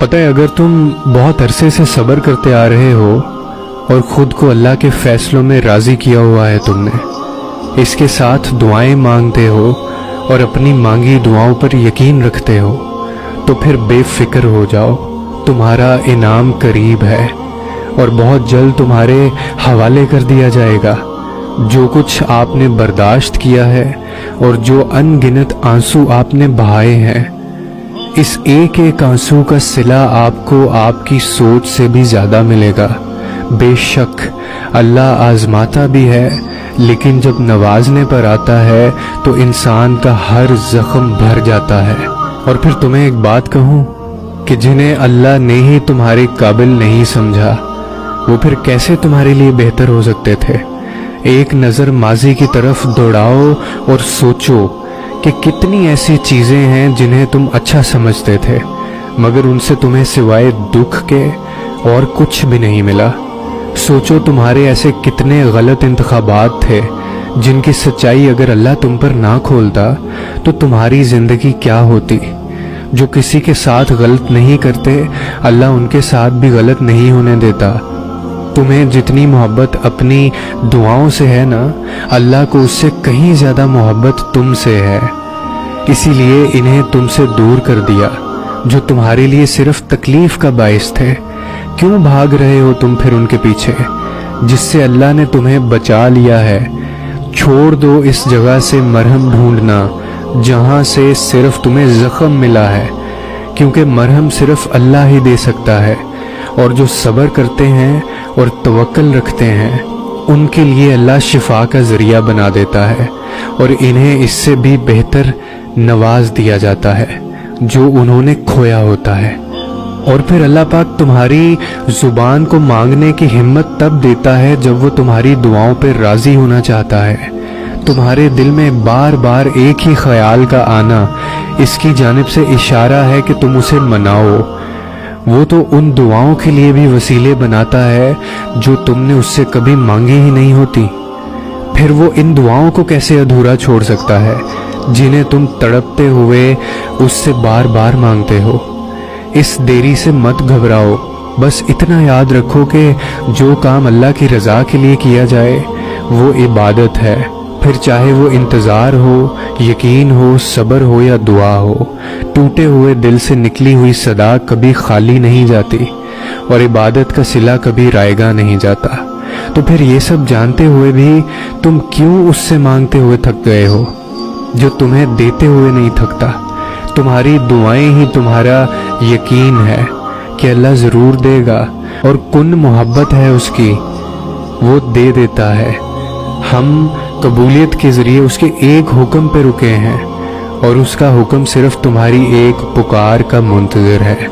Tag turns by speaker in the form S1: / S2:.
S1: پتہ ہے اگر تم بہت عرصے سے صبر کرتے آ رہے ہو اور خود کو اللہ کے فیصلوں میں راضی کیا ہوا ہے تم نے، اس کے ساتھ دعائیں مانگتے ہو اور اپنی مانگی دعاؤں پر یقین رکھتے ہو، تو پھر بے فکر ہو جاؤ، تمہارا انعام قریب ہے اور بہت جلد تمہارے حوالے کر دیا جائے گا۔ جو کچھ آپ نے برداشت کیا ہے اور جو ان گنت آنسو آپ نے بہائے ہیں، اس ایک ایک آنسو کا صلہ آپ کو آپ کی سوچ سے بھی زیادہ ملے گا۔ بے شک اللہ آزماتا بھی ہے، لیکن جب نوازنے پر آتا ہے تو انسان کا ہر زخم بھر جاتا ہے۔ اور پھر تمہیں ایک بات کہوں کہ جنہیں اللہ نے ہی تمہارے قابل نہیں سمجھا، وہ پھر کیسے تمہارے لیے بہتر ہو سکتے تھے؟ ایک نظر ماضی کی طرف دوڑاؤ اور سوچو کہ کتنی ایسی چیزیں ہیں جنہیں تم اچھا سمجھتے تھے، مگر ان سے تمہیں سوائے دکھ کے اور کچھ بھی نہیں ملا۔ سوچو تمہارے ایسے کتنے غلط انتخابات تھے جن کی سچائی اگر اللہ تم پر نہ کھولتا تو تمہاری زندگی کیا ہوتی۔ جو کسی کے ساتھ غلط نہیں کرتے، اللہ ان کے ساتھ بھی غلط نہیں ہونے دیتا۔ تمہیں جتنی محبت اپنی دعاؤں سے ہے نا، اللہ کو اس سے کہیں زیادہ محبت تم سے ہے، اسی لیے انہیں تم سے دور کر دیا جو تمہارے لیے صرف تکلیف کا باعث تھے۔ کیوں بھاگ رہے ہو تم پھر ان کے پیچھے جس سے اللہ نے تمہیں بچا لیا ہے؟ چھوڑ دو اس جگہ سے مرہم ڈھونڈنا جہاں سے صرف تمہیں زخم ملا ہے، کیونکہ مرہم صرف اللہ ہی دے سکتا ہے، اور جو صبر کرتے ہیں اور توکل رکھتے ہیں ان کے لیے اللہ شفا کا ذریعہ بنا دیتا ہے، اور انہیں اس سے بھی بہتر نواز دیا جاتا ہے جو انہوں نے کھویا ہوتا ہے۔ اور پھر اللہ پاک تمہاری زبان کو مانگنے کی ہمت تب دیتا ہے جب وہ تمہاری دعاؤں پہ راضی ہونا چاہتا ہے۔ تمہارے دل میں بار بار ایک ہی خیال کا آنا اس کی جانب سے اشارہ ہے کہ تم اسے مناؤ۔ وہ تو ان دعاؤں کے لیے بھی وسیلے بناتا ہے جو تم نے اس سے کبھی مانگی ہی نہیں ہوتی۔ پھر وہ ان دعاؤں کو کیسے ادھورا چھوڑ سکتا ہے جنہیں تم تڑپتے ہوئے اس سے بار بار مانگتے ہو؟ اس دیری سے مت گھبراؤ، بس اتنا یاد رکھو کہ جو کام اللہ کی رضا کے لیے کیا جائے وہ عبادت ہے، پھر چاہے وہ انتظار ہو، یقین ہو، صبر ہو یا دعا ہو۔ ٹوٹے ہوئے دل سے نکلی ہوئی صدا کبھی خالی نہیں جاتی، اور عبادت کا صلہ کبھی رائگاں نہیں جاتا۔ تو پھر یہ سب جانتے ہوئے بھی تم کیوں اس سے مانگتے ہوئے تھک گئے ہو جو تمہیں دیتے ہوئے نہیں تھکتا؟ تمہاری دعائیں ہی تمہارا یقین ہے کہ اللہ ضرور دے گا، اور کن محبت ہے اس کی، وہ دے دیتا ہے۔ ہم قبولیت کے ذریعے اس کے ایک حکم پہ رکے ہیں، اور اس کا حکم صرف تمہاری ایک پکار کا منتظر ہے۔